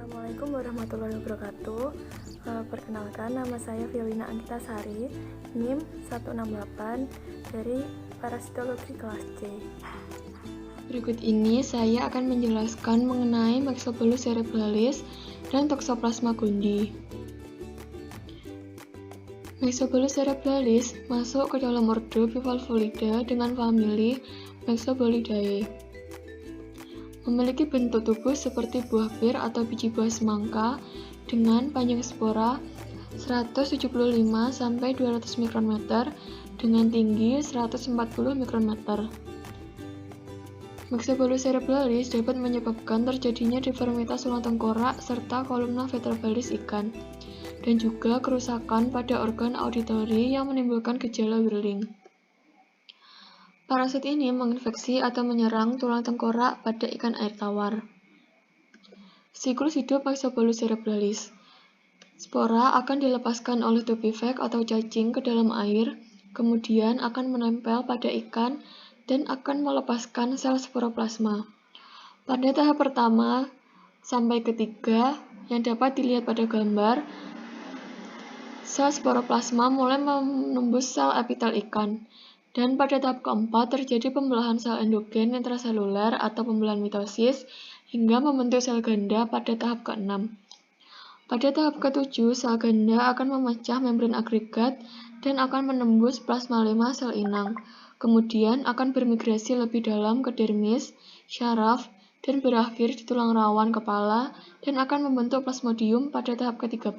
Assalamualaikum warahmatullahi wabarakatuh. Perkenalkan, nama saya Violina Angitasari, NIM 168 dari Parasitologi kelas C. Berikut ini saya akan menjelaskan mengenai Myxobolus cerebralis dan Toxoplasma gondii. Myxobolus cerebralis masuk ke dalam ordo Bivalvulidae dengan famili Myxobolidae. Memiliki bentuk tubuh seperti buah pir atau biji buah semangka dengan panjang spora 175 sampai 200 mikrometer dengan tinggi 140 mikrometer. Myxobolus cerebralis dapat menyebabkan terjadinya deformitas tulang tengkorak serta kolumna vertebralis ikan, dan juga kerusakan pada organ auditori yang menimbulkan gejala whirling. Parasit ini menginfeksi atau menyerang tulang tengkorak pada ikan air tawar. Siklus hidup Myxobolus cerebralis. Spora akan dilepaskan oleh tubifex atau cacing ke dalam air, kemudian akan menempel pada ikan dan akan melepaskan sel sporoplasma. Pada tahap pertama sampai ketiga yang dapat dilihat pada gambar, sel sporoplasma mulai menembus sel epitel ikan. Dan pada tahap keempat terjadi pembelahan sel endogen intraseluler atau pembelahan mitosis hingga membentuk sel ganda pada tahap ke-6. Pada tahap ke-7, sel ganda akan memecah membran agregat dan akan menembus plasma-lema sel inang. Kemudian akan bermigrasi lebih dalam ke dermis, syaraf, dan berakhir di tulang rawan kepala dan akan membentuk plasmodium pada tahap ke-13.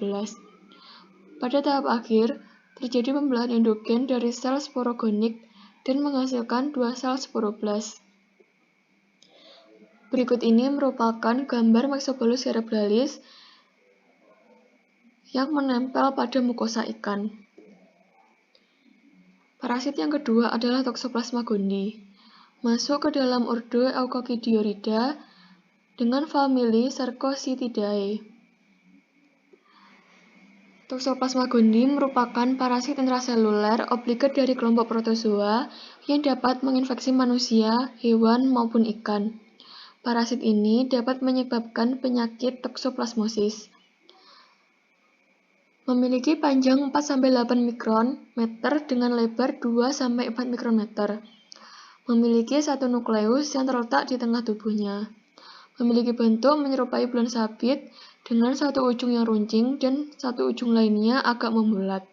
Pada tahap akhir, terjadi pembelahan endogen dari sel sporogonik dan menghasilkan 2 sel sporoblast. Berikut ini merupakan gambar Myxobolus cerebralis yang menempel pada mukosa ikan. Parasit yang kedua adalah Toxoplasma gondii. Masuk ke dalam ordo Eucocydioida dengan famili Cercosporidae. Toxoplasma gondii merupakan parasit intraseluler obligat dari kelompok protozoa yang dapat menginfeksi manusia, hewan, maupun ikan. Parasit ini dapat menyebabkan penyakit toksoplasmosis. Memiliki panjang 4-8 mikrometer dengan lebar 2-4 mikrometer. Memiliki satu nukleus yang terletak di tengah tubuhnya. Memiliki bentuk menyerupai bulan sabit dengan satu ujung yang runcing dan satu ujung lainnya agak membulat.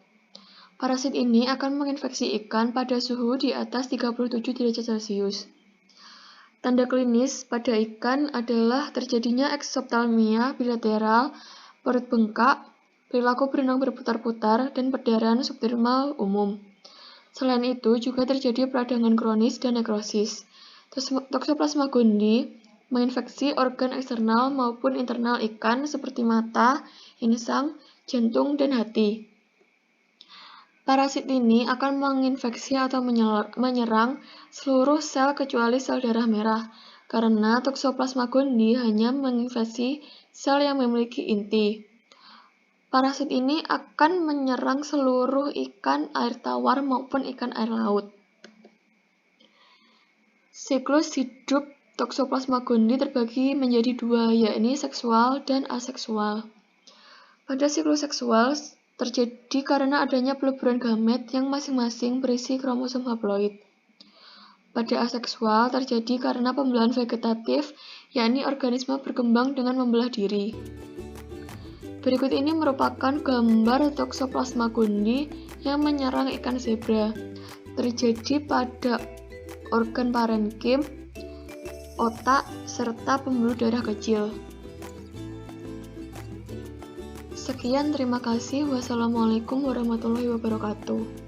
Parasit ini akan menginfeksi ikan pada suhu di atas 37 derajat Celcius. Tanda klinis pada ikan adalah terjadinya eksoptalmia bilateral, perut bengkak, perilaku berenang berputar-putar, dan perdarahan subdermal umum. Selain itu, juga terjadi peradangan kronis dan nekrosis. Toxoplasma gondii menginfeksi organ eksternal maupun internal ikan seperti mata, insang, jantung, dan hati. Parasit ini akan menginfeksi atau menyerang seluruh sel kecuali sel darah merah, karena Toxoplasma gondii hanya menginfeksi sel yang memiliki inti. Parasit ini akan menyerang seluruh ikan air tawar maupun ikan air laut. Siklus hidup Toxoplasma gondii terbagi menjadi dua, yakni seksual dan aseksual. Pada siklus seksual terjadi karena adanya peleburan gamet yang masing-masing berisi kromosom haploid. Pada aseksual terjadi karena pembelahan vegetatif, yakni organisme berkembang dengan membelah diri. Berikut ini merupakan gambar Toxoplasma gondii yang menyerang ikan zebra. Terjadi pada organ parenkim, otak, serta pembuluh darah kecil. Sekian, terima kasih. Wassalamualaikum warahmatullahi wabarakatuh.